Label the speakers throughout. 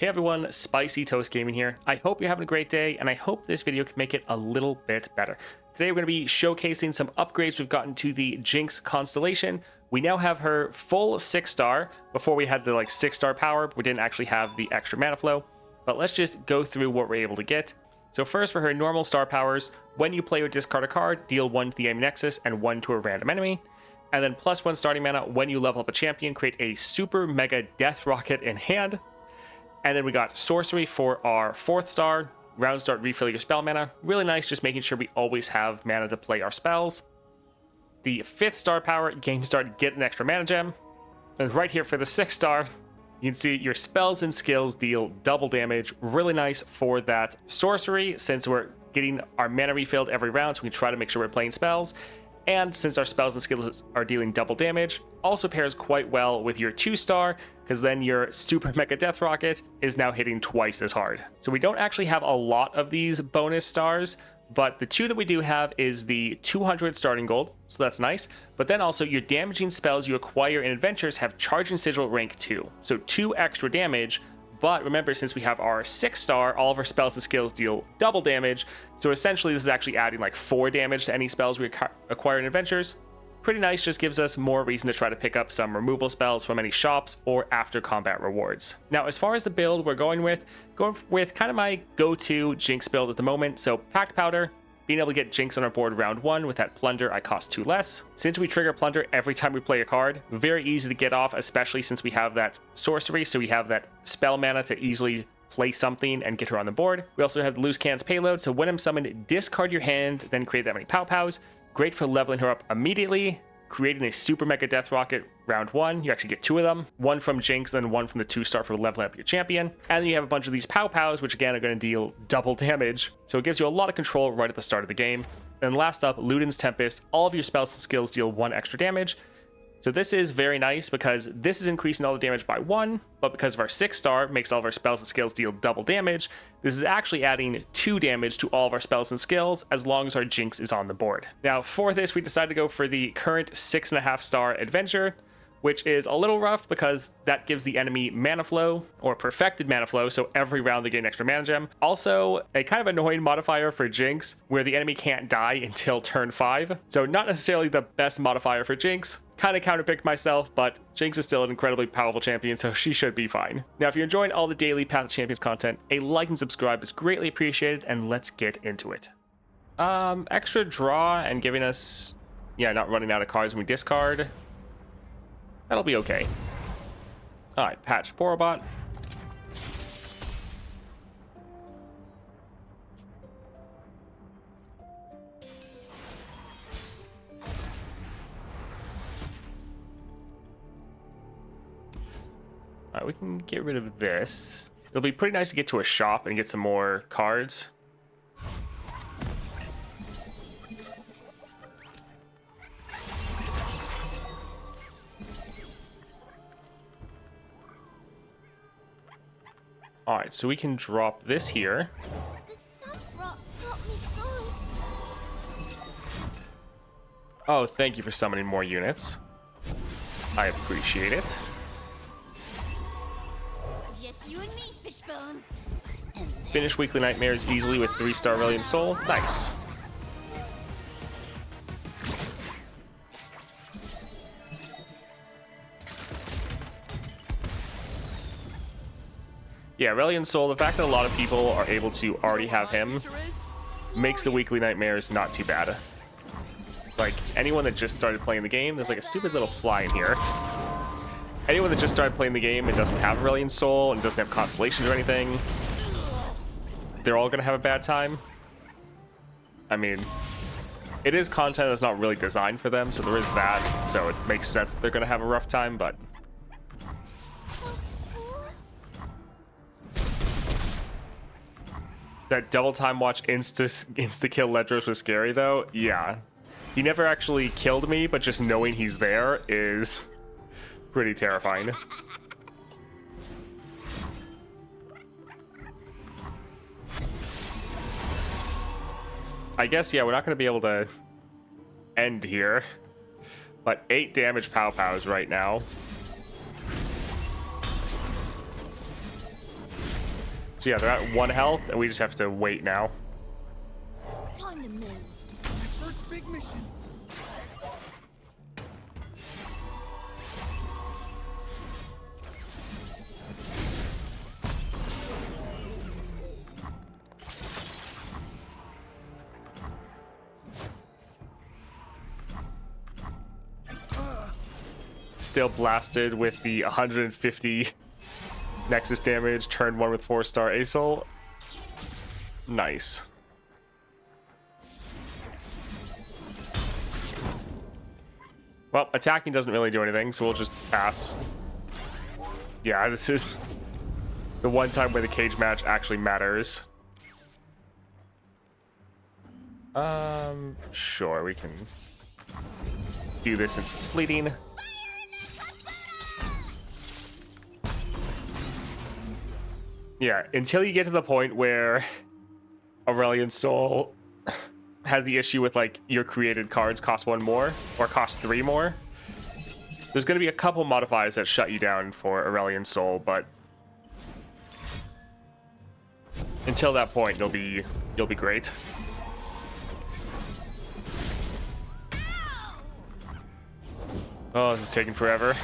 Speaker 1: Hey everyone, Spicy Toast Gaming here. I hope you're having a great day, and I hope this video can make it a little bit better. Today we're going to be showcasing some upgrades we've gotten to the Jinx constellation. We now have her full 6-star. Before we had the 6-star power, but we didn't actually have the extra mana flow. But let's just go through what we're able to get. So first, for her normal star powers, when you play or discard a card, deal 1 to the enemy nexus and 1 to a random enemy. And then +1 starting mana when you level up a champion, create a super mega death rocket in hand. And then we got sorcery for our 4th star. Round start, refill your spell mana. Really nice, just making sure we always have mana to play our spells. The 5th star power, game start, get an extra mana gem. And right here for the 6th star, you can see your spells and skills deal double damage. Really nice for that sorcery, since we're getting our mana refilled every round, so we can try to make sure we're playing spells. And since our spells and skills are dealing double damage, also pairs quite well with your 2-star, because then your super mega death rocket is now hitting twice as hard. So we don't actually have a lot of these bonus stars, but the 2 that we do have is the 200 starting gold, so that's nice. But then also your damaging spells you acquire in adventures have charge and sigil rank 2, so 2 extra damage. But remember, since we have our 6-star, all of our spells and skills deal double damage. So essentially, this is actually adding 4 damage to any spells we acquire in adventures. Pretty nice, just gives us more reason to try to pick up some removal spells from any shops or after combat rewards. Now, as far as the build we're going with kind of my go-to Jinx build at the moment. So Packed Powder, being able to get Jinx on our board round 1 with that Plunder, I cost 2 less. Since we trigger Plunder every time we play a card, very easy to get off, especially since we have that sorcery, so we have that spell mana to easily play something and get her on the board. We also have the Loose Cannons payload, so when I'm summoned, discard your hand, then create that many Pow Pows. Great for leveling her up immediately, creating a super mega death rocket round 1. You actually get 2 of them, 1 from Jinx, then 1 from the 2-star for leveling up your champion. And then you have a bunch of these Pow Pows, which again are going to deal double damage. So it gives you a lot of control right at the start of the game. And last up, Luden's Tempest. All of your spells and skills deal 1 extra damage. So this is very nice because this is increasing all the damage by 1, but because of our 6-star, makes all of our spells and skills deal double damage. This is actually adding 2 damage to all of our spells and skills as long as our Jinx is on the board. Now for this, we decided to go for the current 6.5-star adventure, which is a little rough because that gives the enemy mana flow or perfected mana flow, so every round they get an extra mana gem. Also, a kind of annoying modifier for Jinx where the enemy can't die until turn 5. So not necessarily the best modifier for Jinx. Kind of counterpicked myself, but Jinx is still an incredibly powerful champion, so she should be fine. Now, if you're enjoying all the daily Path of Champions content, a like and subscribe is greatly appreciated, and let's get into it. Extra draw and giving us, not running out of cards when we discard. That'll be okay. All right, patch Porobot. All right, we can get rid of this. It'll be pretty nice to get to a shop and get some more cards. All right, so we can drop this here. Oh, thank you for summoning more units. I appreciate it. Finish Weekly Nightmares easily with 3-star Relic Soul. Nice. Yeah, Relic Soul, the fact that a lot of people are able to already have him makes the Weekly Nightmares not too bad. Like, anyone that just started playing the game, there's a stupid little fly in here. Anyone that just started playing the game and doesn't have Relic Soul and doesn't have constellations or anything, they're all going to have a bad time. I mean, it is content that's not really designed for them, so there is that, so it makes sense that they're going to have a rough time, but... That double time watch insta-kill Ledros was scary, though. Yeah. He never actually killed me, but just knowing he's there is pretty terrifying. I guess, yeah, we're not going to be able to end here. But 8 damage Pow Pows right now. So yeah, they're at 1 health, and we just have to wait now.
Speaker 2: Time to move.
Speaker 3: First big mission.
Speaker 1: Still blasted with the 150 Nexus damage, turn 1 with 4-star Acel. Nice. Well, attacking doesn't really do anything, so we'll just pass. Yeah, this is the one time where the cage match actually matters. Sure, we can do this in fleeting. Yeah, until you get to the point where Aurelian's Soul has the issue with, like, your created cards cost 1 more or cost 3 more. There's going to be a couple modifiers that shut you down for Aurelian's Soul, but until that point, you'll be great. Oh, this is taking forever.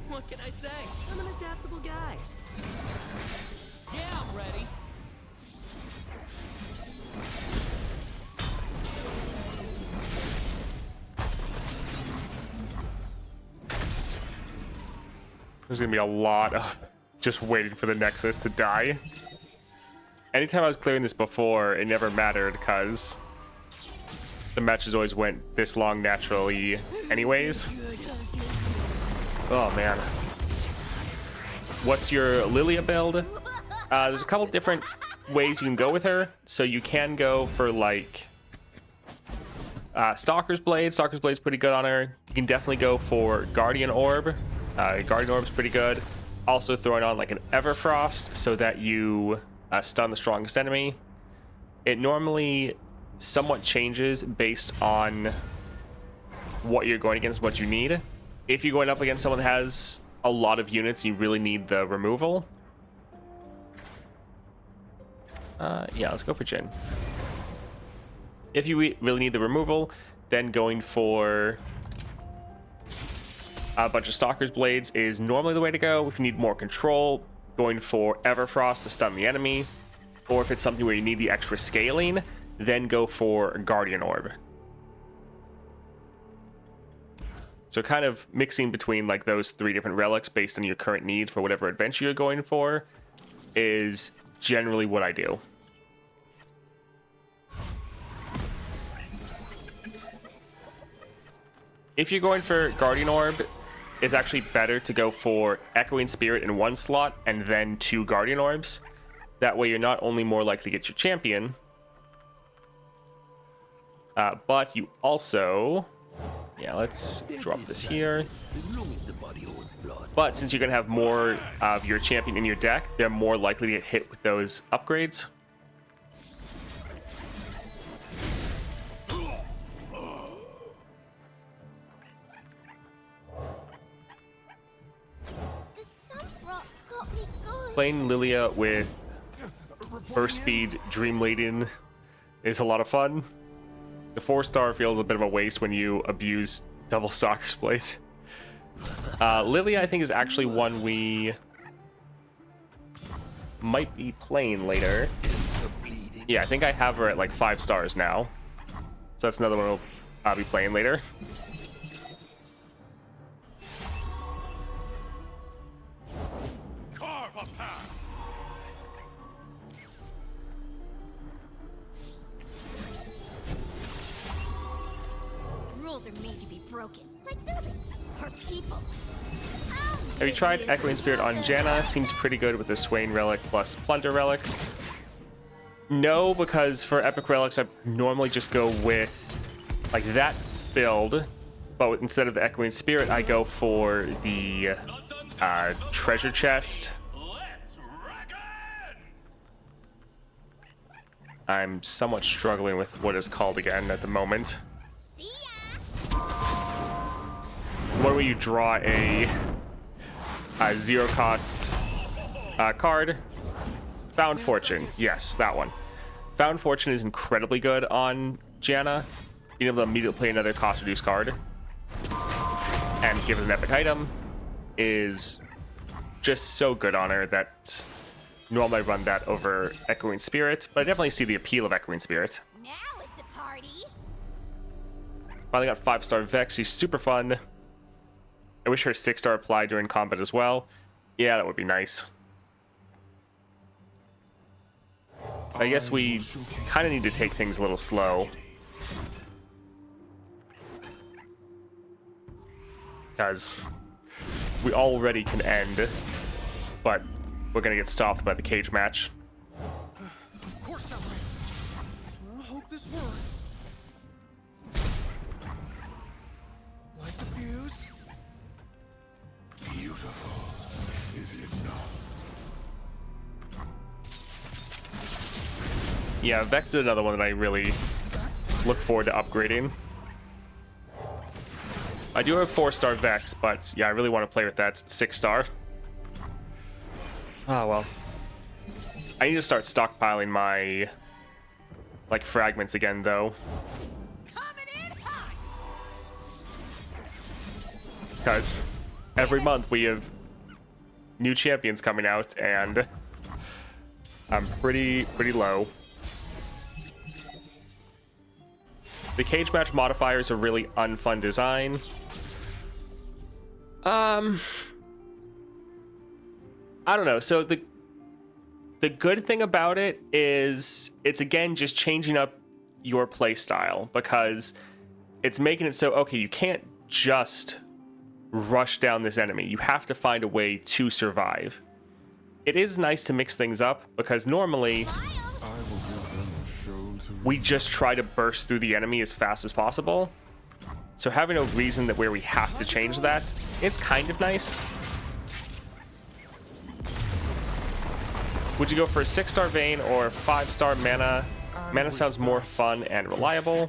Speaker 3: What can I say? I'm an adaptable guy. Yeah, I'm ready.
Speaker 1: There's gonna be a lot of just waiting for the Nexus to die. Anytime I was clearing this before, it never mattered because the matches always went this long naturally anyways. Oh man. What's your Lilia build? There's a couple different ways you can go with her. So you can go for like Stalker's Blade. Stalker's Blade's pretty good on her. You can definitely go for Guardian Orb. Guardian Orb's pretty good. Also throwing on like an Everfrost so that you stun the strongest enemy. It normally somewhat changes based on what you're going against, what you need. If you're going up against someone that has a lot of units, you really need the removal. Yeah, let's go for Jhin. If you really need the removal, then going for a bunch of Stalker's Blades is normally the way to go. If you need more control, going for Everfrost to stun the enemy. Or if it's something where you need the extra scaling, then go for Guardian Orb. So kind of mixing between like those 3 different relics based on your current needs for whatever adventure you're going for is generally what I do. If you're going for Guardian Orb, it's actually better to go for Echoing Spirit in 1 slot and then 2 Guardian Orbs. That way you're not only more likely to get your champion, but you also... Yeah, let's drop this here. But since you're going to have more of your champion in your deck, they're more likely to get hit with those upgrades. Playing Lilia with burst speed Dream Laden is a lot of fun. The 4-star feels a bit of a waste when you abuse double Stalker's Blade. Lilia, I think, is actually one we might be playing later. Yeah, I think I have her at like 5 stars now. So that's another one we'll be playing later.
Speaker 2: Rules are made to be broken, like buildings or people.
Speaker 1: Have you tried Echoing Spirit on Janna? Seems pretty good with the Swain Relic plus Plunder Relic. No, because for Epic Relics, I normally just go with like that build, but instead of the Echoing Spirit, I go for the Treasure Chest. I'm somewhat struggling with what it's called again at the moment. one where you draw a zero cost card. Found Fortune. Yes, that one. Found Fortune is incredibly good on Janna. Being able to immediately play another cost reduced card and give it an epic item is just so good on her that normally I run that over Echoing Spirit, but I definitely see the appeal of Echoing Spirit.
Speaker 2: Now it's a party.
Speaker 1: Finally got 5-star Vex. She's super fun. I wish her 6-star applied during combat as well. Yeah, that would be nice. I guess we kind of need to take things a little slow. Because we already can end, but we're going to get stopped by the cage match.
Speaker 4: Of course I'm ready. I hope this works. Like the views? Beautiful, is it not?
Speaker 1: Yeah, Vex is another one that I really look forward to upgrading. I do have 4-star Vex, but yeah, I really want to play with that 6-star. Oh, well. I need to start stockpiling my, like, fragments again, though.
Speaker 2: Coming in hot.
Speaker 1: Because every month we have new champions coming out, and I'm pretty low. The cage match modifier is a really unfun design. I don't know. So the good thing about it is it's again just changing up your play style, because it's making it so, okay, you can't just rush down this enemy. You have to find a way to survive. It is nice to mix things up, because normally we just try to burst through the enemy as fast as possible. So having a reason that where we have to change that, it's kind of nice. Would you go for a 6-star Vayne or 5-star Mana? Mana sounds more fun and reliable.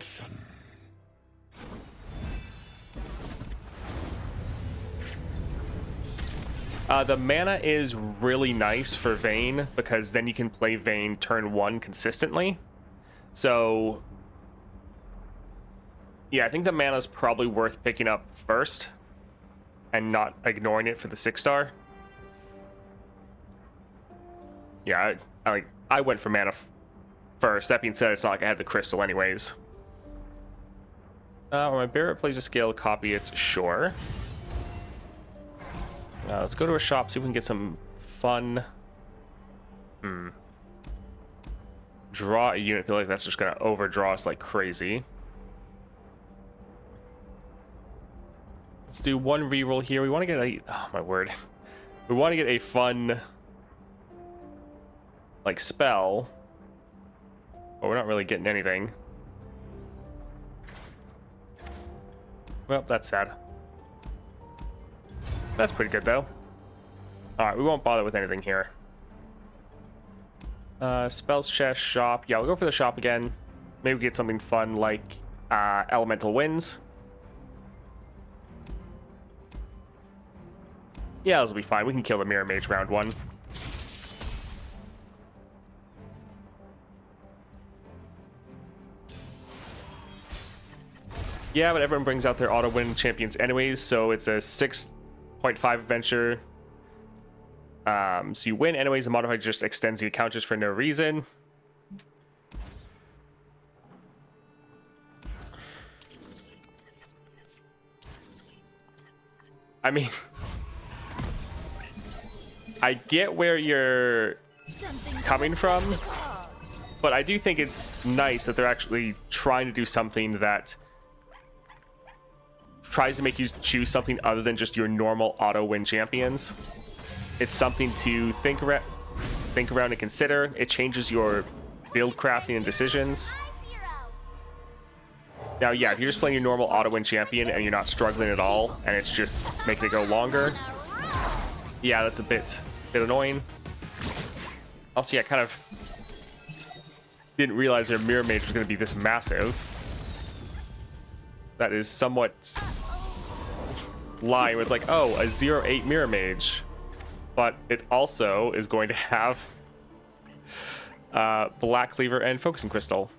Speaker 1: The Mana is really nice for Vayne, because then you can play Vayne turn 1 consistently. So yeah, I think the Mana is probably worth picking up first and not ignoring it for the 6-star. Yeah, I went for Mana first. That being said, it's not like I had the crystal anyways. When my Barret plays a scale, copy it, sure. Let's go to a shop, see if we can get some fun. Draw a unit. I feel like that's just gonna overdraw us like crazy. Let's do one reroll here. We want to get a, oh my word, we want to get a fun like spell, but we're not really getting anything. Well, that's sad. That's pretty good though. All right, we won't bother with anything here. Spells chest, shop. Yeah, we'll go for the shop again. Maybe we get something fun like elemental winds. Yeah, this will be fine. We can kill the mirror mage round 1. Yeah, but everyone brings out their auto win champions anyways, so it's a 6.5 adventure. So you win anyways, the modifier just extends the encounters for no reason. I mean, I get where you're coming from, but I do think it's nice that they're actually trying to do something that tries to make you choose something other than just your normal auto win champions. It's something to think around and consider. It changes your build crafting and decisions. Now, yeah, if you're just playing your normal auto win champion and you're not struggling at all, and it's just making it go longer, yeah, that's a bit annoying. Also, yeah, kind of didn't realize their mirror mage was going to be this massive. That is somewhat line where it's like, oh, a 0-8 mirror mage, but it also is going to have Black Cleaver and Focusing Crystal.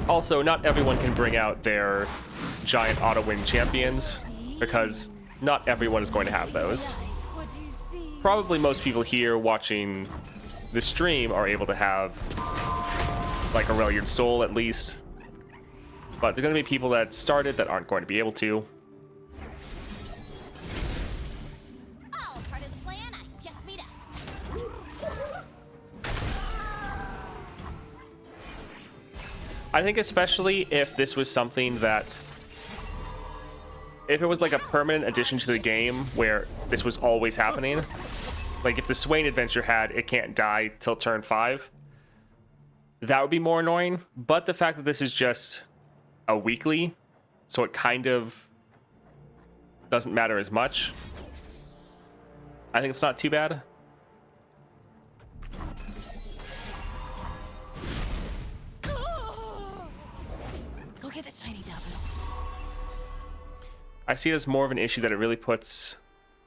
Speaker 1: Also, not everyone can bring out their giant auto-win champions, because not everyone is going to have those. Probably most people here watching the stream are able to have like Aurelian Soul at least, but there are going to be people that started that aren't going to be able to.
Speaker 2: All part of the plan. I just made up.
Speaker 1: I think especially if this was something that, if it was like a permanent addition to the game where this was always happening, like if the Swain adventure had it can't die till turn 5, that would be more annoying. But the fact that this is just a weekly, so it kind of doesn't matter as much, I think it's not too bad.
Speaker 2: Go get the shiny devil.
Speaker 1: I see it as more of an issue that it really puts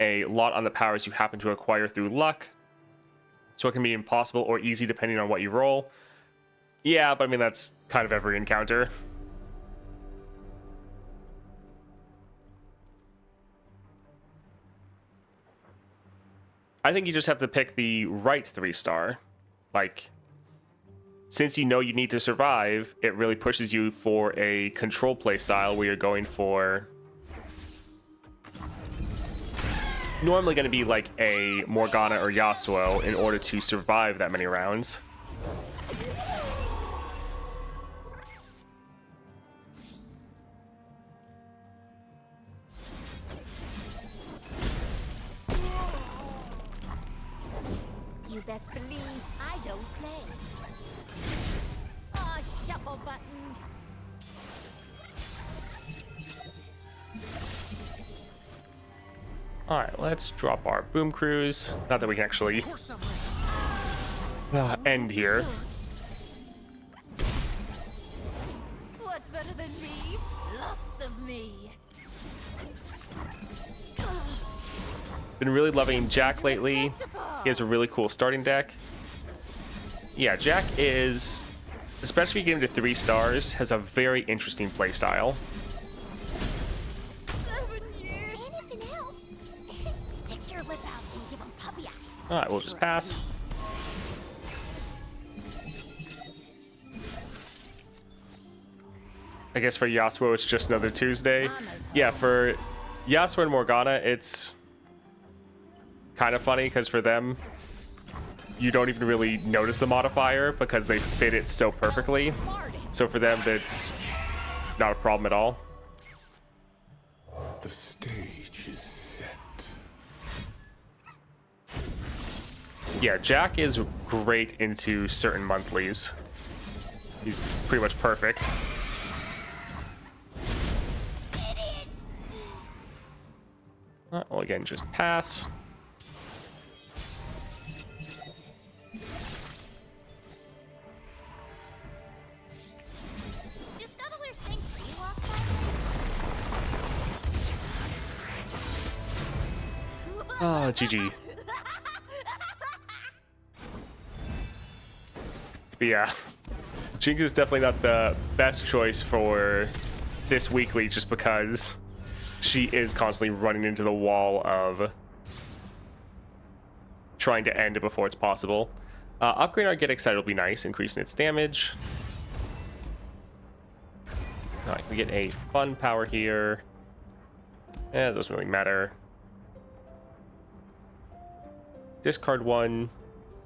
Speaker 1: a lot on the powers you happen to acquire through luck, so it can be impossible or easy depending on what you roll. Yeah, but I mean, that's kind of every encounter. I think you just have to pick the right 3-star. Like, since you know you need to survive, it really pushes you for a control play style where you're going for normally going to be like a Morgana or Yasuo in order to survive that many rounds.
Speaker 2: You best believe I don't play. Oh, shuffle buttons.
Speaker 1: Alright, let's drop our boom cruise. Not that we can actually end here.
Speaker 2: What's better than me? Lots of me.
Speaker 1: Been really loving Jack lately. He has a really cool starting deck. Yeah, Jack is, especially if you get into 3 stars, has a very interesting play style.
Speaker 2: 7 years. Anything else? Stick your lip out and give 'em puppy eyes.
Speaker 1: Alright, we'll just pass. I guess for Yasuo, it's just another Tuesday. Yeah, for Yasuo and Morgana, it's kind of funny because for them, you don't even really notice the modifier because they fit it so perfectly. So for them, that's not a problem at all.
Speaker 5: The stage is set.
Speaker 1: Yeah, Jack is great into certain monthlies. He's pretty much perfect. Well, again, just pass.
Speaker 2: Do scuttlers think he walks like
Speaker 1: Oh, GG. But yeah, Jinx is definitely not the best choice for this weekly just because she is constantly running into the wall of trying to end it before it's possible. Upgrade our Get Excited will be nice, increasing its damage. Alright, we get a fun power here. Eh, it doesn't really matter. Discard 1,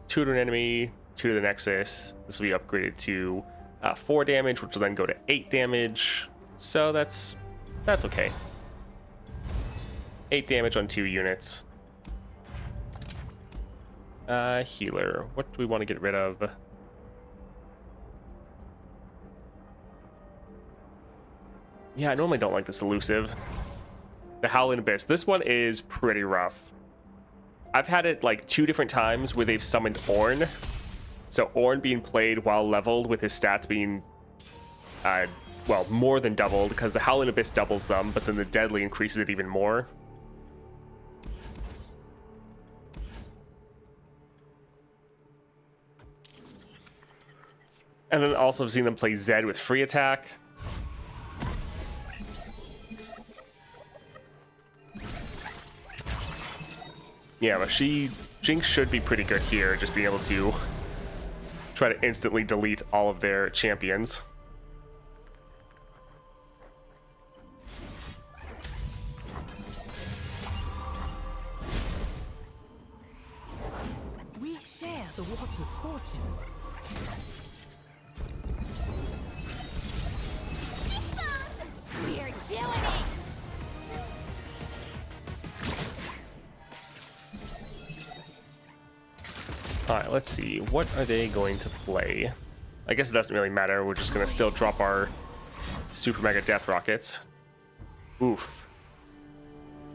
Speaker 1: 2 to an enemy, 2 to the Nexus. This will be upgraded to 4 damage, which will then go to 8 damage. So that's okay. 8 damage on 2 units. Healer. What do we want to get rid of? Yeah, I normally don't like this elusive. The Howling Abyss. This one is pretty rough. I've had it like 2 different times where they've summoned Ornn. So Ornn being played while leveled with his stats being, well, more than doubled, because the Howling Abyss doubles them, but then the Deadly increases it even more. And then also I've seen them play Zed with free attack. Yeah, but Jinx should be pretty good here, just being able to try to instantly delete all of their champions.
Speaker 3: We share the water's fortunes.
Speaker 2: We're doing it!
Speaker 1: Alright, let's see. What are they going to play? I guess it doesn't really matter. We're just going to still drop our Super Mega Death Rockets. Oof.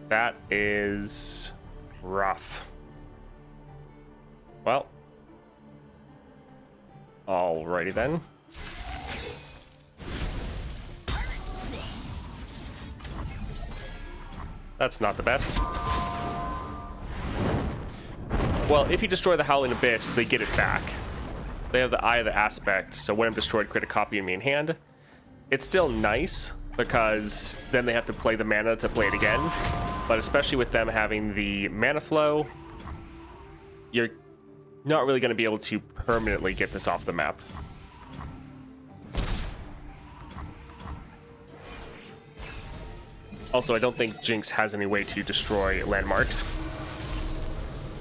Speaker 1: That is rough. Well. Alrighty then. That's not the best. Well, if you destroy the Howling Abyss, they get it back. They have the Eye of the Aspect, so when I'm destroyed, create a copy of me in hand. It's still nice, because then they have to play the mana to play it again. But especially with them having the mana flow, you're not really going to be able to permanently get this off the map. Also, I don't think Jinx has any way to destroy landmarks.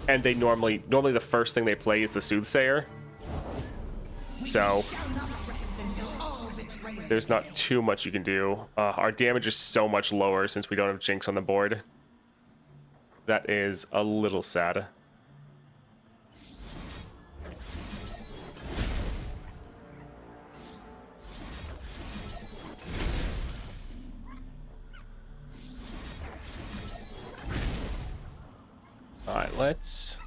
Speaker 1: And they normally the first thing they play is the Soothsayer. So there's not too much you can do. Our damage is so much lower since we don't have Jinx on the board. That is a little sad. Alright, let's...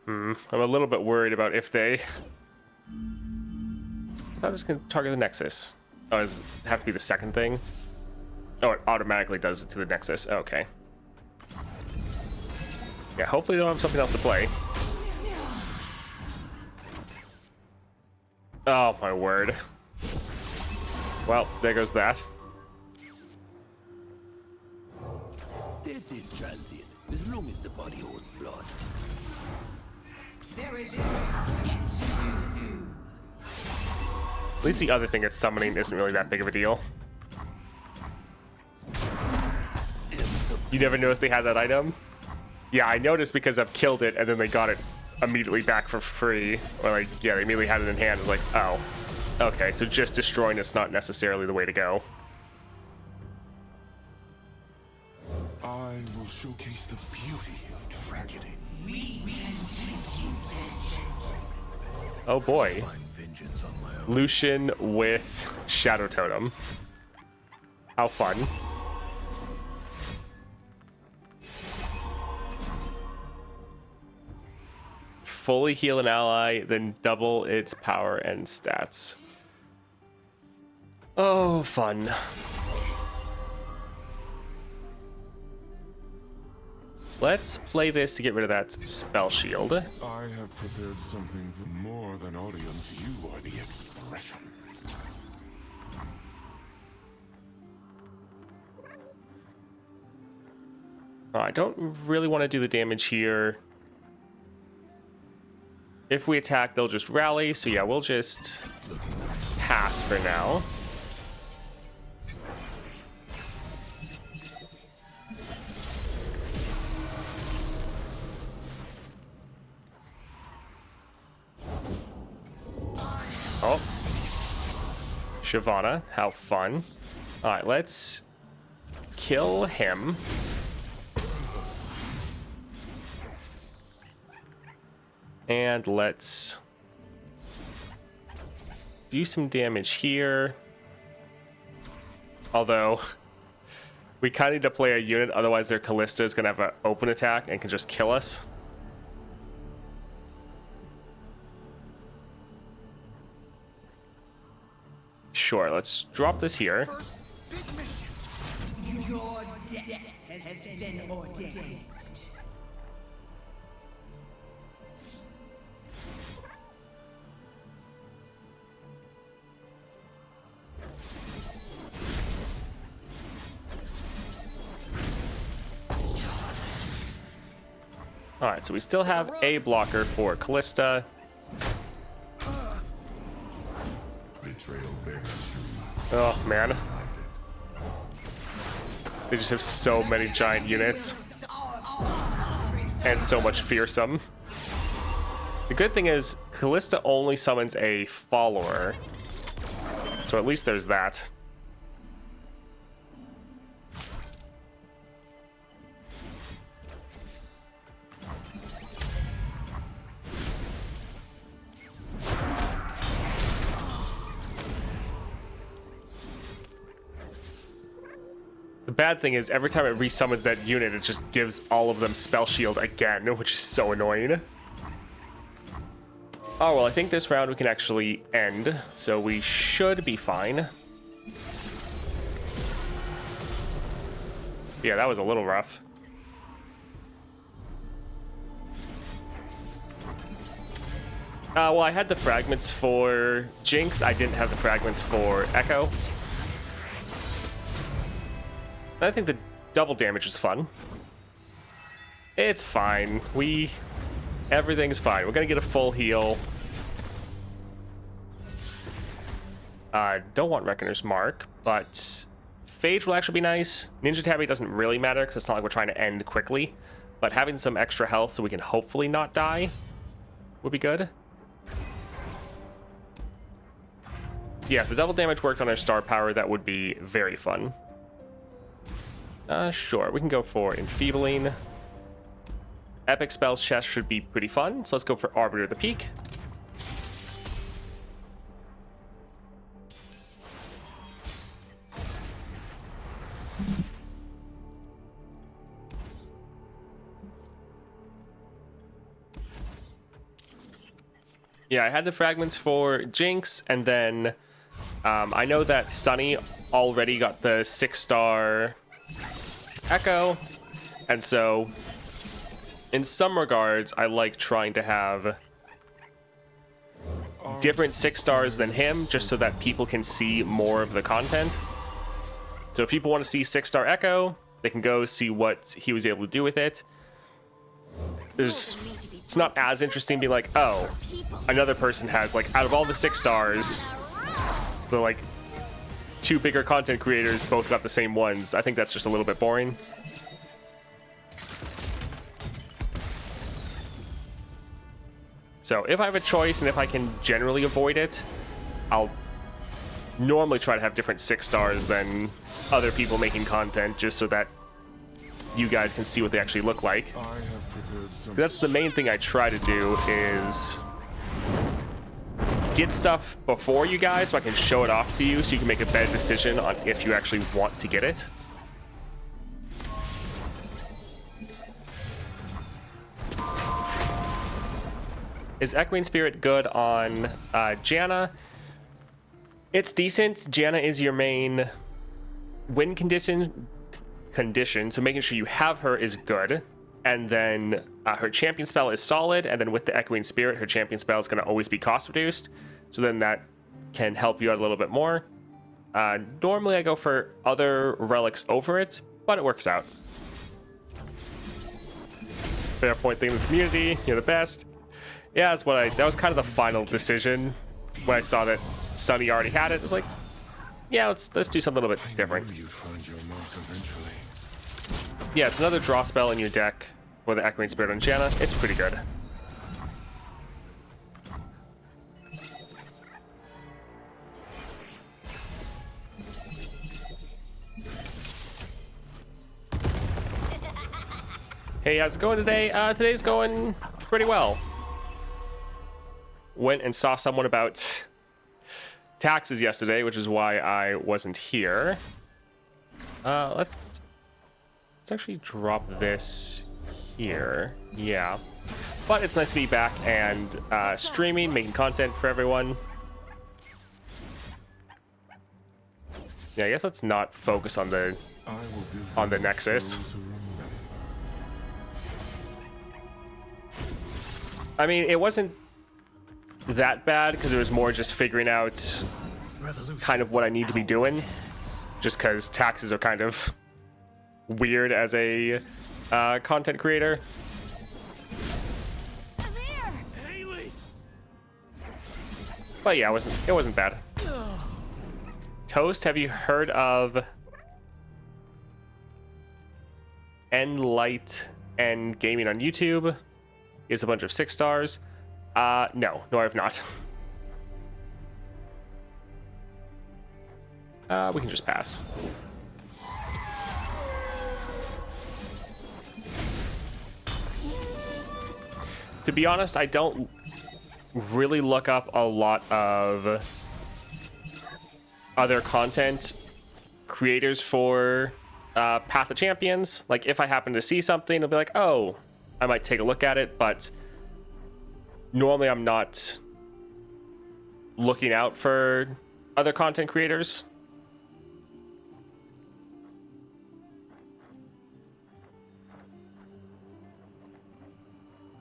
Speaker 1: I'm a little bit worried about if they... I thought this can target the Nexus. Oh, does it have to be the second thing? Oh, it automatically does it to the Nexus. Okay. Yeah, hopefully they don't have something else to play. Oh, my word. Well, there goes that.
Speaker 6: Death is transient, as long as the body holds blood.
Speaker 3: There is
Speaker 1: At least the other thing it's summoning isn't really that big of a deal. You never noticed they had that item? Yeah, I noticed because I've killed it and then they got it immediately back for free. Or like, yeah, they immediately had it in hand. I was like, oh, okay, so just destroying it's not necessarily the way to go.
Speaker 5: I will showcase the beauty of tragedy.
Speaker 1: Oh boy.
Speaker 5: Find vengeance on my own.
Speaker 1: Lucian with Shadow Totem. How fun. Fully heal an ally, then double its power and stats. Oh, fun. Let's play this to get rid of that spell shield.
Speaker 5: I have prepared something for more than audience. You are the expression.
Speaker 1: I don't really want to do the damage here. If we attack, they'll just rally. So yeah, we'll just pass for now. Oh. Shyvana, how fun. Alright, let's kill him. And let's do some damage here. Although, We kind of need to play a unit, otherwise their Callista is going to have an open attack and can just kill us. Sure, let's drop this here.
Speaker 4: First big mission.
Speaker 7: Your death has been ordained.
Speaker 1: Alright, so we still have a blocker for Callista.
Speaker 5: Betrayal bears
Speaker 1: Oh, man. They just have so many giant units. And so much fearsome. The good thing is, Callista only summons a follower. So at least there's that. The bad thing is, every time it resummons that unit, it just gives all of them Spell Shield again, which is so annoying. Oh, well, I think this round we can actually end, so we should be fine. Yeah, that was a little rough. Well, I had the fragments for Jinx. I didn't have the fragments for Echo. I think the double damage is fun. It's fine. Everything's fine. We're gonna get a full heal. Don't want Reckoner's Mark, but Phage will actually be nice. Ninja Tabby doesn't really matter because it's not like we're trying to end quickly, but having some extra health so we can hopefully not die would be good. Yeah, if the double damage worked on our star power, that would be very fun. Sure, we can go for Enfeebling. Epic Spells chest should be pretty fun, so let's go for Arbiter of the Peak. Yeah, I had the fragments for Jinx, and then I know that Sunny already got the 6-star Echo, and so in some regards I like trying to have different 6 stars than him, just so that people can see more of the content. So if people want to see 6-star Echo, they can go see what he was able to do with it. It's not as interesting being like, oh, another person has, like, out of all the 6 stars, the like 2 bigger content creators both got the same ones. I think that's just a little bit boring. So if I have a choice and if I can generally avoid it, I'll normally try to have different 6 stars than other people making content, just so that you guys can see what they actually look like. That's the main thing I try to do, is get stuff before you guys so I can show it off to you, so you can make a better decision on if you actually want to get it. Is Echoing Spirit good on Janna? It's decent. Janna is your main win condition, so making sure you have her is good. And then her champion spell is solid, and then with the Echoing Spirit, her champion spell is going to always be cost reduced, so then that can help you out a little bit more. Normally I go for other relics over it, but it works out. Fair point thing in the community, you're the best. Yeah, that was kind of the final decision when I saw that Sunny already had it. It was like, yeah, let's do something a little bit different.
Speaker 5: You'd find your mark eventually.
Speaker 1: Yeah, it's another draw spell in your deck with the Echoing Spirit on Janna. It's pretty good. Hey, how's it going today? Today's going pretty well. Went and saw someone about taxes yesterday, which is why I wasn't here. Let's Let's actually drop this here. Yeah. But it's nice to be back and streaming, making content for everyone. Yeah, I guess let's not focus on the Nexus. I mean, it wasn't that bad because it was more just figuring out kind of what I need to be doing. Just because taxes are kind of weird as a content creator. But yeah, it wasn't bad. Toast, have you heard of Light and Gaming on YouTube? Is a bunch of 6 stars. No, I have not. We can just pass. To be honest, I don't really look up a lot of other content creators for Path of Champions. Like, if I happen to see something, I'll be like, oh, I might take a look at it, but normally I'm not looking out for other content creators.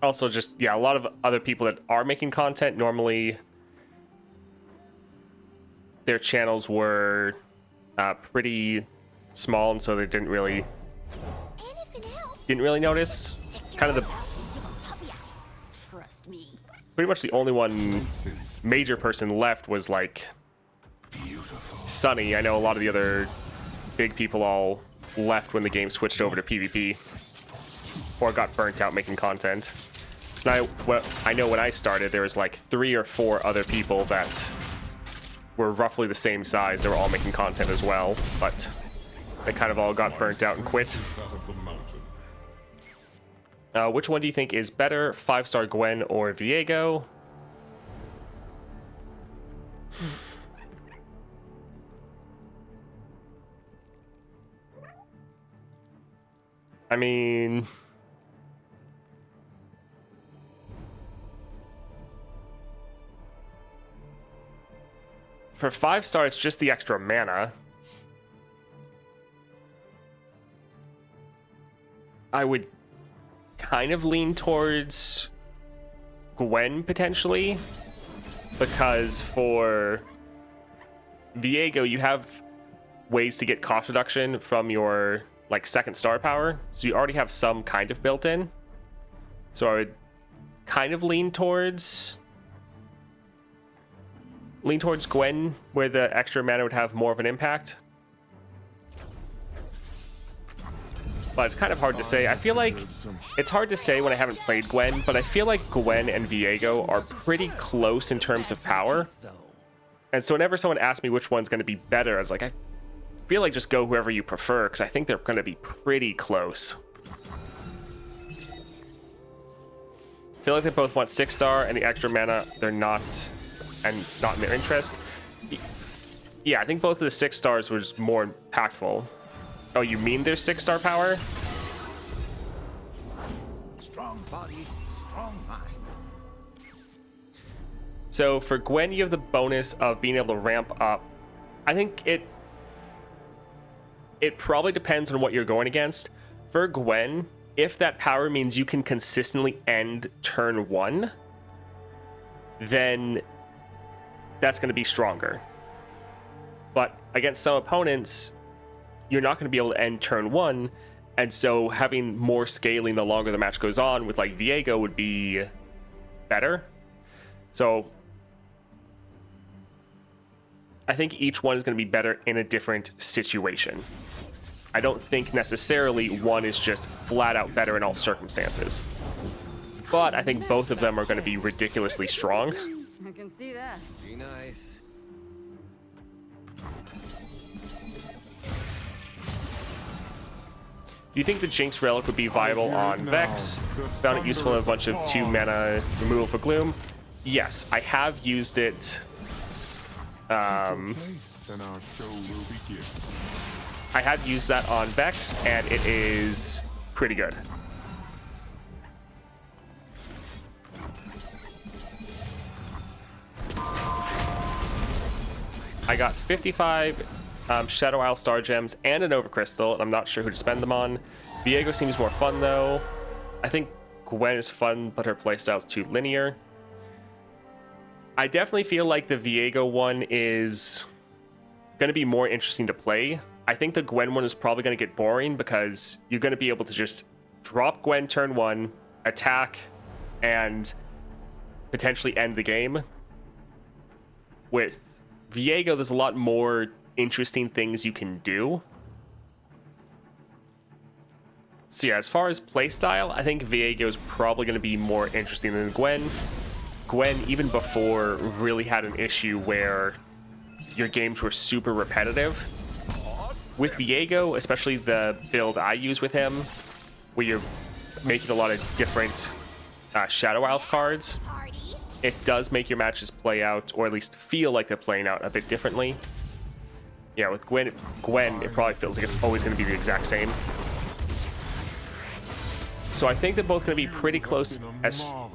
Speaker 1: Also, just, yeah, a lot of other people that are making content, normally their channels were pretty small, and so they didn't really notice. Kind of the pretty much the only one major person left was like Sunny. I know a lot of the other big people all left when the game switched over to PvP or got burnt out making content. So I know when I started, there was like 3 or 4 other people that were roughly the same size. They were all making content as well, but they kind of all got burnt out and quit. Which one do you think is better, 5-star Gwen or Viego? I mean, for 5-star, it's just the extra mana. I would kind of lean towards Gwen potentially, because for Viego you have ways to get cost reduction from your like 2nd star power, so you already have some kind of built in. So I would kind of lean towards Gwen, where the extra mana would have more of an impact. But it's kind of hard to say. I feel like it's hard to say when I haven't played Gwen, but I feel like Gwen and Viego are pretty close in terms of power. And so whenever someone asks me which one's going to be better, I was like, I feel like just go whoever you prefer, because I think they're going to be pretty close. I feel like they both want 6-star, and the extra mana, they're not, and not in their interest. Yeah, I think both of the 6 stars was more impactful. Oh, you mean their 6-star power?
Speaker 6: Strong body, strong mind.
Speaker 1: So for Gwen, you have the bonus of being able to ramp up. I think it probably depends on what you're going against. For Gwen, if that power means you can consistently end turn 1, then that's going to be stronger. But against some opponents, you're not going to be able to end turn 1, and so having more scaling the longer the match goes on with like Viego would be better. So I think each one is going to be better in a different situation. I don't think necessarily one is just flat out better in all circumstances, but I think both of them are going to be ridiculously strong.
Speaker 8: I can see that.
Speaker 4: Be nice.
Speaker 1: Do you think the Jinx Relic would be viable on Vex? Found it useful in a bunch of 2-mana removal for Gloom. Yes, I have used it.
Speaker 5: Then our show will begin.
Speaker 1: I have used that on Vex, and it is pretty good. I got 55 Shadow Isle Star Gems and an Nova Crystal, and I'm not sure who to spend them on. Viego seems more fun, though. I think Gwen is fun, but her playstyle is too linear. I definitely feel like the Viego one is going to be more interesting to play. I think the Gwen one is probably going to get boring because you're going to be able to just drop Gwen turn 1, attack, and potentially end the game. With Viego, there's a lot more interesting things you can do. So yeah, as far as playstyle, I think Viego is probably going to be more interesting than Gwen. Gwen, even before, really had an issue where your games were super repetitive. With Viego, especially the build I use with him, where you're making a lot of different Shadow Isles cards, it does make your matches play out, or at least feel like they're playing out a bit differently. Yeah, with Gwen, it probably feels like it's always going to be the exact same. So I think they're both going to be pretty close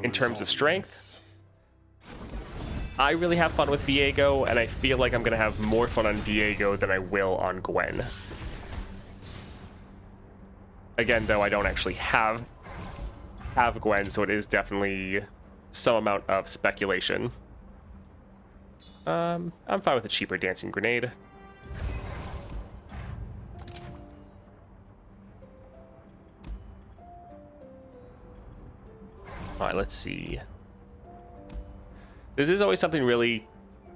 Speaker 1: in terms of strength. I really have fun with Viego, and I feel like I'm going to have more fun on Viego than I will on Gwen. Again, though, I don't actually have Gwen, so it is definitely some amount of speculation. I'm fine with a cheaper dancing grenade. Alright, let's see. This is always something really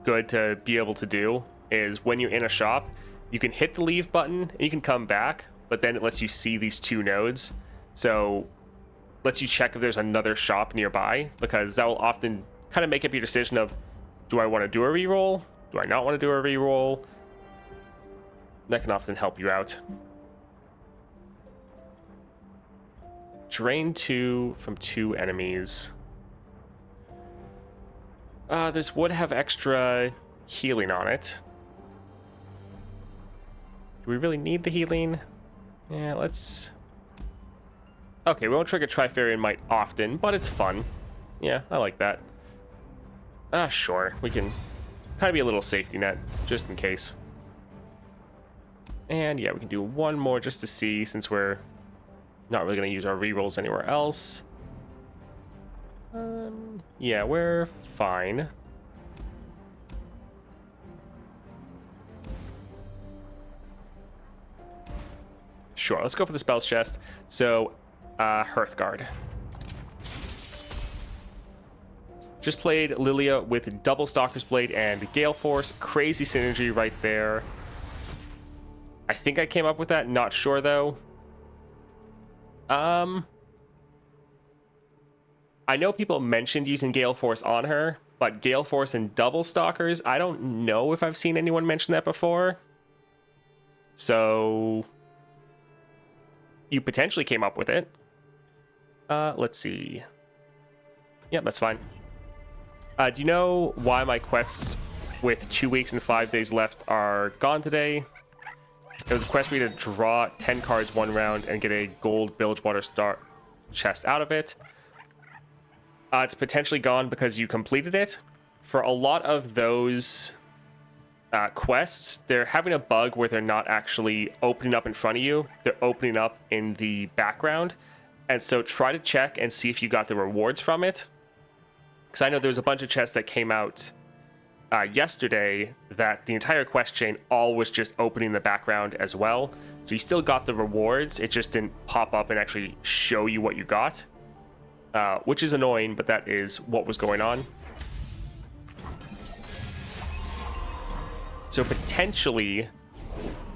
Speaker 1: good to be able to do, is when you're in a shop, you can hit the leave button and you can come back, but then it lets you see these two nodes. So lets you check if there's another shop nearby, because that will often kind of make up your decision of, do I want to do a reroll? Do I not want to do a reroll? That can often help you out. Drain 2 from 2 enemies. This would have extra healing on it. Do we really need the healing? Yeah, let's... Okay, we won't trigger Trifarian Might often, but it's fun. Yeah, I like that. Sure. We can kind of be a little safety net, just in case. And yeah, we can do one more just to see, since we're not really going to use our rerolls anywhere else. Yeah, we're fine. Sure, let's go for the spells chest. So, Hearthguard. Just played Lilia with double Stalker's Blade and Gale Force. Crazy synergy right there. I think I came up with that, not sure though. I know people mentioned using Gale Force on her, but Gale Force and double Stalkers, I don't know if I've seen anyone mention that before. So you potentially came up with it. Let's see. Yeah, that's fine. Do you know why my quests with 2 weeks and 5 days left are gone today? It was a quest for you to draw 10 cards one round and get a gold Bilgewater Star chest out of it. It's potentially gone because you completed it. For a lot of those quests, they're having a bug where they're not actually opening up in front of you. They're opening up in the background. And so try to check and see if you got the rewards from it. Because I know there was a bunch of chests that came out yesterday that the entire quest chain all was just opening in the background as well. So you still got the rewards. It just didn't pop up and actually show you what you got. Which is annoying, but that is what was going on. So potentially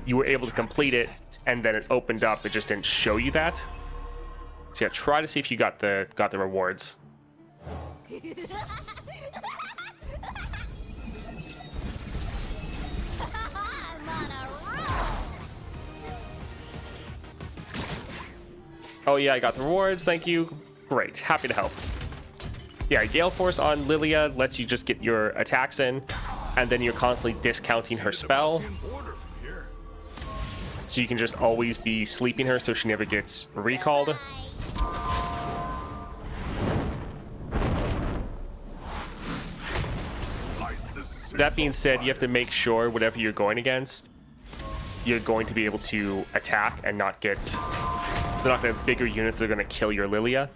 Speaker 1: you were able to complete it and then it opened up. It just didn't show you that. So yeah, try to see if you got the rewards. Oh yeah, I got the rewards. Thank you. Great. Happy to help. Yeah, Gale Force on Lilia lets you just get your attacks in, and then you're constantly discounting her spell. so you can just always be sleeping her so she never gets recalled. That being said, you have to make sure whatever you're going against, you're going to be able to attack and not get... They're not going to have bigger units that are going to kill your Lilia.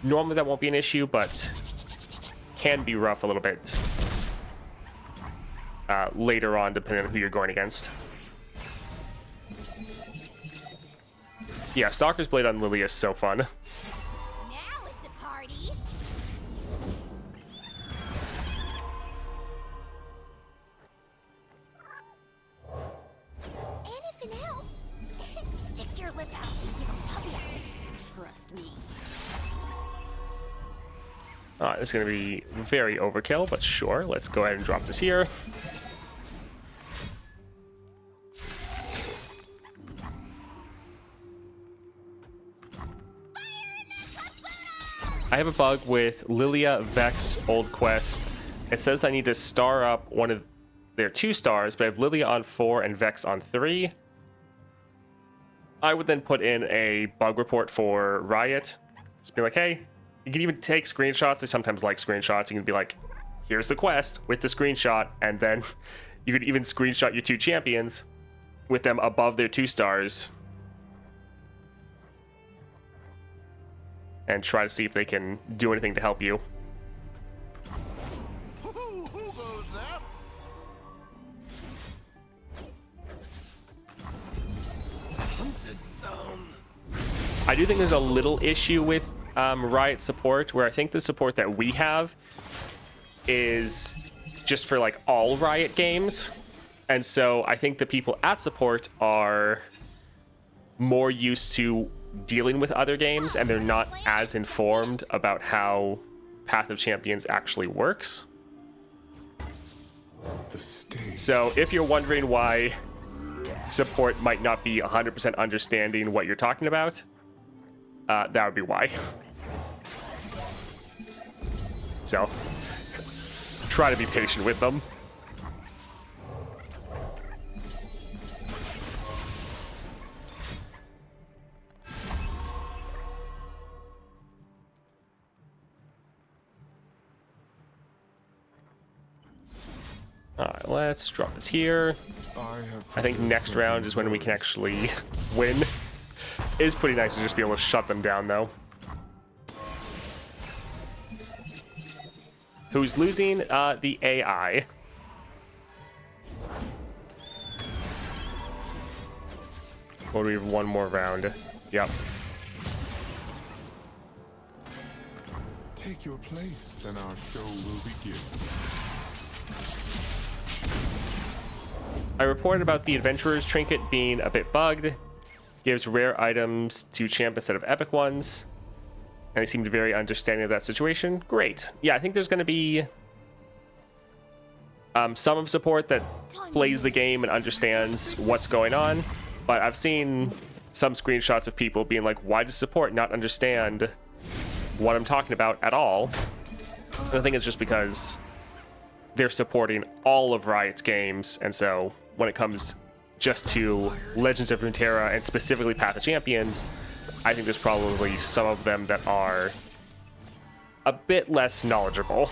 Speaker 1: Normally that won't be an issue, but can be rough a little bit later on, depending on who you're going against. Yeah, Stalker's Blade on Lilia is so fun.
Speaker 2: Now it's a party. And if it helps, stick your lip out and give a puppy eyes. Trust me.
Speaker 1: Alright, this is going to be very overkill, but sure. Let's go ahead and drop this here. I have a bug with Lilia, Vex, Old Quest. It says I need to star up one of their 2 stars, but I have Lilia on 4 and Vex on 3. I would then put in a bug report for Riot. Just be like, hey, you can even take screenshots. They sometimes like screenshots. You can be like, here's the quest with the screenshot, and then you could even screenshot your 2 champions with them above their 2 stars. And try to see if they can do anything to help you.
Speaker 4: Who goes that?
Speaker 6: Hunted down.
Speaker 1: I do think there's a little issue with Riot support, where I think the support that we have is just for like all Riot games. And so I think the people at support are more used to dealing with other games, and they're not as informed about how Path of Champions actually works. So if you're wondering why support might not be 100% understanding what you're talking about, that would be why. So try to be patient with them. Alright, let's drop this here. I think next round is when we can actually win. It is pretty nice to just be able to shut them down, though. Who's losing? The AI. Or do we have one more round? Yep.
Speaker 5: Take your place, then our show will begin.
Speaker 1: I reported about the Adventurer's Trinket being a bit bugged. Gives rare items to champ instead of epic ones. And they seemed very understanding of that situation. Great. Yeah, I think there's going to be some of support that plays the game and understands what's going on. But I've seen some screenshots of people being like, why does support not understand what I'm talking about at all? And I think it's just because they're supporting all of Riot's games, and so when it comes just to Legends of Runeterra and specifically Path of Champions, I think there's probably some of them that are a bit less knowledgeable.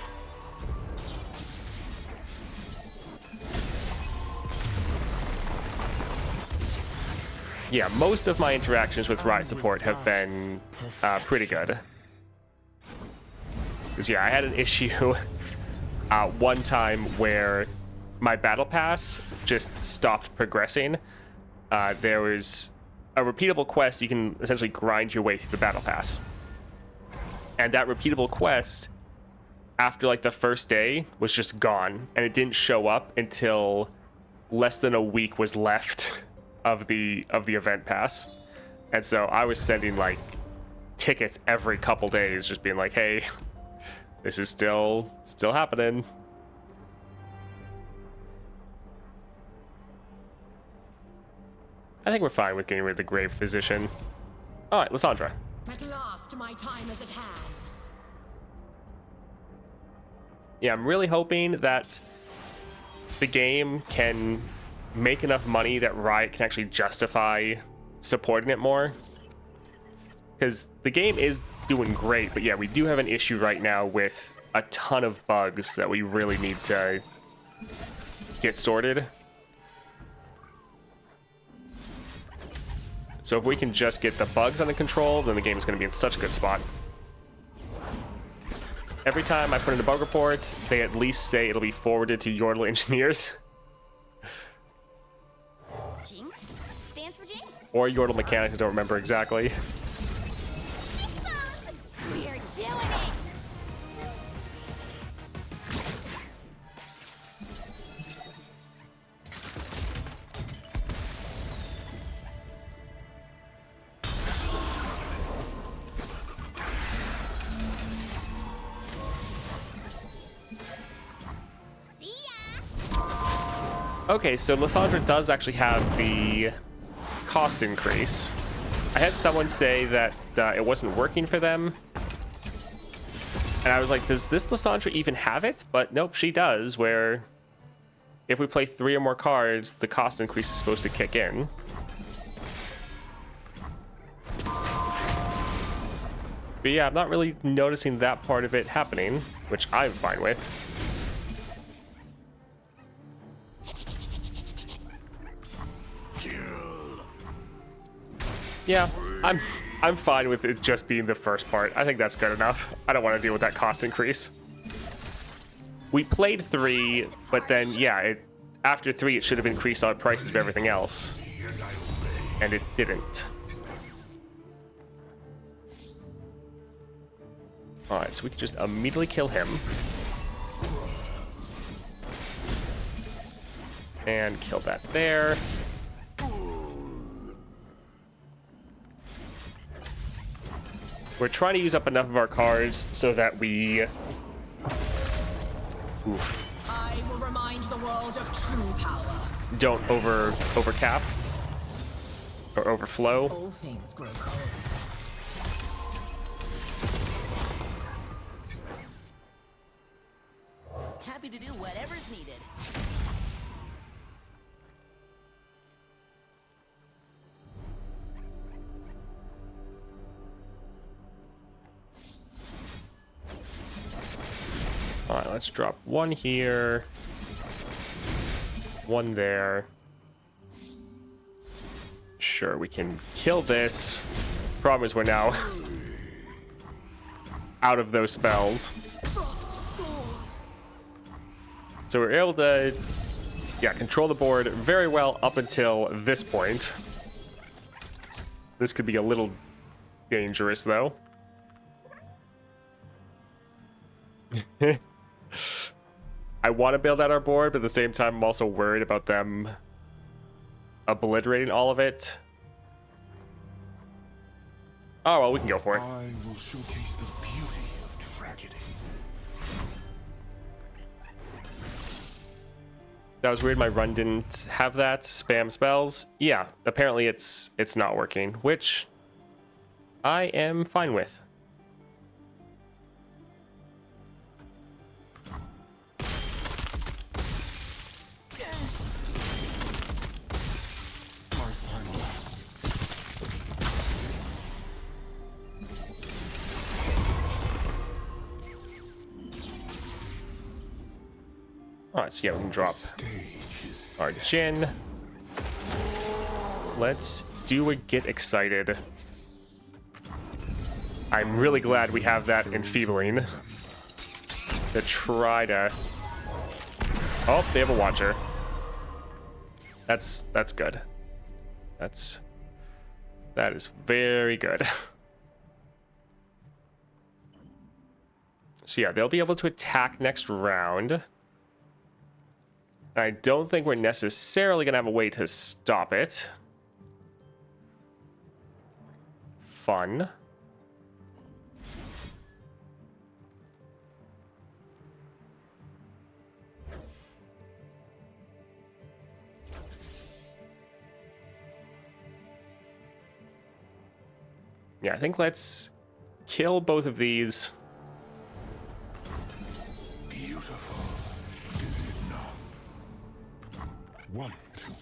Speaker 1: Yeah, most of my interactions with Riot support have been pretty good. Because yeah, I had an issue one time where my battle pass just stopped progressing. There was a repeatable quest. You can essentially grind your way through the battle pass, and that repeatable quest after like the first day was just gone, and it didn't show up until less than a week was left of the event pass. And so I was sending like tickets every couple days, just being like, hey, this is still happening. I think we're fine with getting rid of the Grave Physician. All right, Lissandra.
Speaker 7: At last, my time is at hand.
Speaker 1: Yeah, I'm really hoping that the game can make enough money that Riot can actually justify supporting it more. Because the game is doing great, but yeah, we do have an issue right now with a ton of bugs that we really need to get sorted. So if we can just get the bugs under control, then the game is going to be in such a good spot. Every time I put in a bug report, they at least say it'll be forwarded to Yordle engineers.
Speaker 2: Jinx stands for Jinx.
Speaker 1: Or Yordle mechanics, I don't remember exactly.
Speaker 2: We're doing it.
Speaker 1: Okay, so Lissandra does actually have the cost increase. I had someone say that it wasn't working for them. And I was like, does this Lissandra even have it? But nope, she does, where if we play 3 or more cards, the cost increase is supposed to kick in. But yeah, I'm not really noticing that part of it happening, which I'm fine with. Yeah, I'm fine with it just being the first part. I think that's good enough. I don't want to deal with that cost increase. We played 3, but then yeah, after 3 it should have increased our prices of everything else, and it didn't. All right, so we can just immediately kill him and kill that there. We're trying to use up enough of our cards so that we... Oof.
Speaker 7: I will remind the world of true power.
Speaker 1: Don't overcap or overflow.
Speaker 7: All things grow cold.
Speaker 3: Happy to do whatever's needed.
Speaker 1: All right, let's drop 1 here, 1 there. Sure, we can kill this. Problem is we're now out of those spells. So we're able to, yeah, control the board very well up until this point. This could be a little dangerous, though. I want to build out our board, but at the same time, I'm also worried about them obliterating all of it. Oh, well, we can go for it.
Speaker 5: I will showcase the beauty of tragedy.
Speaker 1: That was weird. My run didn't have that. Spam spells. Yeah, apparently it's not working, which I am fine with. Alright, so yeah, we can drop our Jin. Let's do a get excited. I'm really glad we have that enfeebling to try to... Oh, they have a Watcher. That's good. That is very good. So yeah, they'll be able to attack next round. I don't think we're necessarily going to have a way to stop it. Fun. Yeah, I think let's kill both of these.
Speaker 5: 1, 2, 3,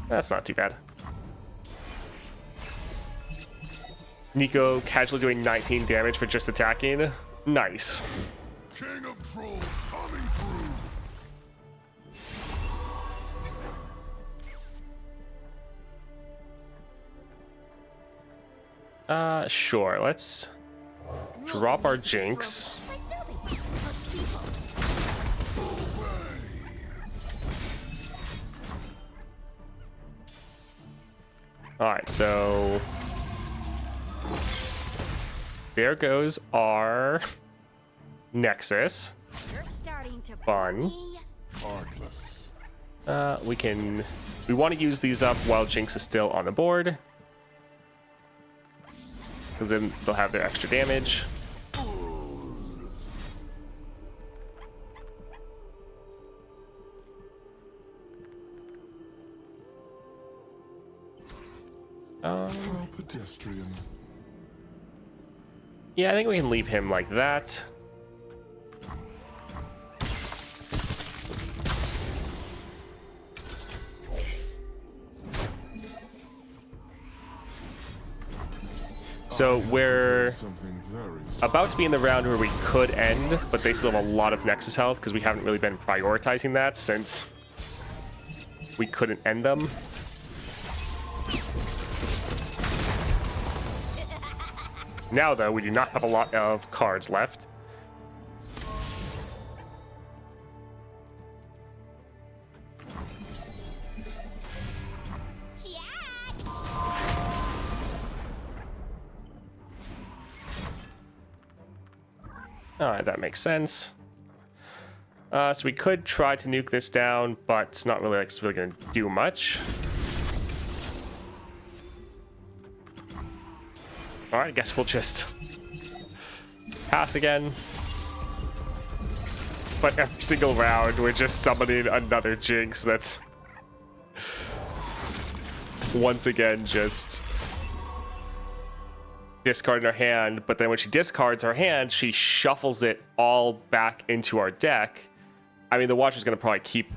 Speaker 1: That's not too bad. Nico casually doing 19 damage for just attacking. Nice.
Speaker 5: King of Trolls coming through.
Speaker 1: Sure. Let's drop our Jinx.
Speaker 2: Like building, but people.
Speaker 1: Alright, so there goes our Nexus.
Speaker 2: You're starting to
Speaker 1: Fun.
Speaker 2: me.
Speaker 5: Heartless.
Speaker 1: We want to use these up while Jinx is still on the board, because then they'll have their extra damage.
Speaker 5: How pedestrian.
Speaker 1: Yeah, I think we can leave him like that. So we're
Speaker 5: Something very
Speaker 1: about to be in the round where we could end, but they still have a lot of Nexus health because we haven't really been prioritizing that since we couldn't end them. Now, though, we do not have a lot of cards left.
Speaker 2: Catch!
Speaker 1: Alright, that makes sense. So we could try to nuke this down, but it's not really like it's really going to do much. Alright, I guess we'll just pass again. But every single round, we're just summoning another Jinx that's once again just discarding her hand. But then when she discards her hand, she shuffles it all back into our deck. I mean, the Watcher's going to probably keep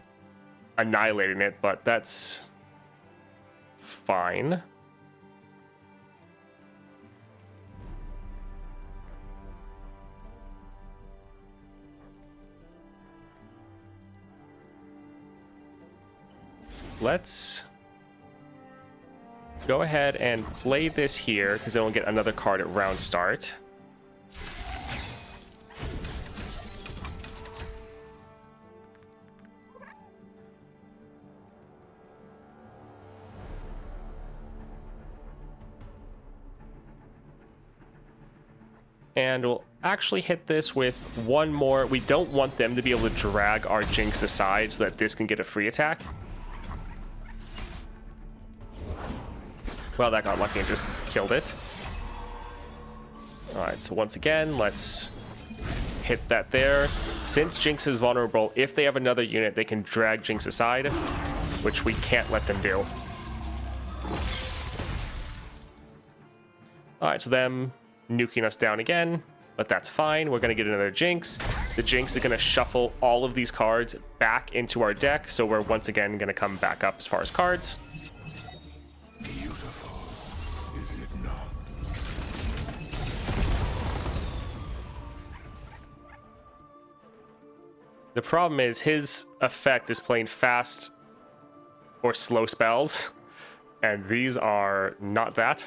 Speaker 1: annihilating it, but that's fine. Let's go ahead and play this here, because then we'll get another card at round start. And we'll actually hit this with one more. We don't want them to be able to drag our Jinx aside so that this can get a free attack. Well, that got lucky and just killed it. Alright, so once again, let's hit that there. Since Jinx is vulnerable, if they have another unit, they can drag Jinx aside, which we can't let them do. Alright, so them nuking us down again, but that's fine. We're going to get another Jinx. The Jinx is going to shuffle all of these cards back into our deck, so we're once again going to come back up as far as cards.
Speaker 5: beautiful, is it not?
Speaker 1: The problem is his effect is playing fast or slow spells, and these are not that.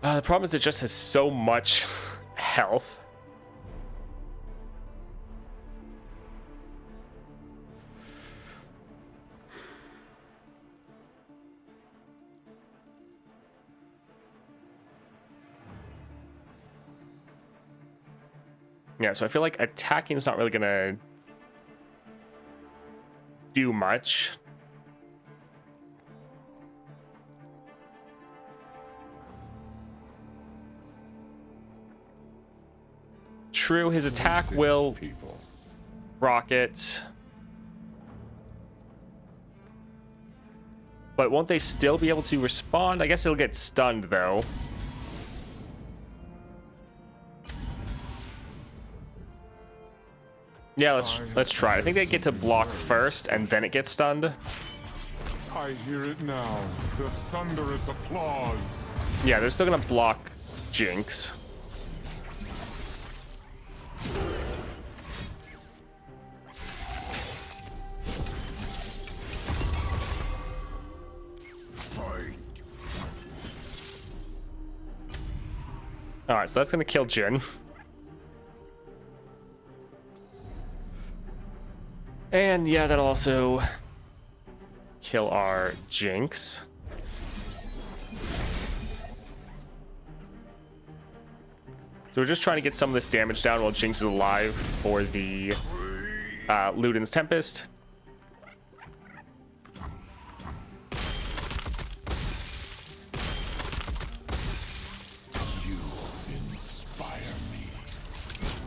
Speaker 1: The problem is it just has so much health. Yeah, so I feel like attacking is not really gonna do much. True, his attack will rocket. But won't they still be able to respond? I guess it'll get stunned, though. Yeah, let's try it. I think they get to block first, and then it gets stunned.
Speaker 5: I hear it now. The thunderous applause.
Speaker 1: Yeah, they're still gonna block Jinx. Alright, so that's gonna kill Jin. And yeah, that'll also kill our Jinx. So we're just trying to get some of this damage down while Jinx is alive for the Luden's Tempest.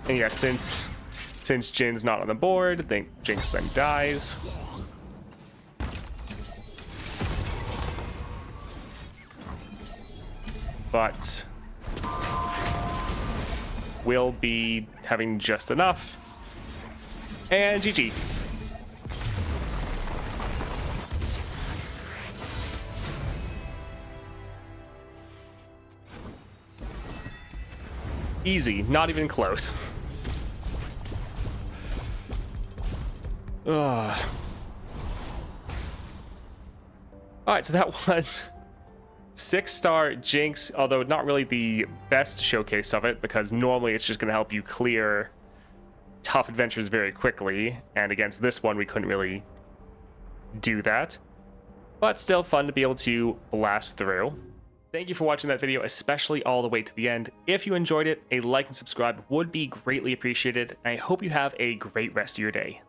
Speaker 1: And yeah, since Jin's not on the board, I think Jinx then dies. But we'll be having just enough. And GG. Easy, not even close. Ugh. Alright, so that was 6-star Jinx, although not really the best showcase of it, because normally it's just going to help you clear tough adventures very quickly, and against this one we couldn't really do that. But still fun to be able to blast through. Thank you for watching that video, especially all the way to the end. If you enjoyed it, a like and subscribe would be greatly appreciated, and I hope you have a great rest of your day.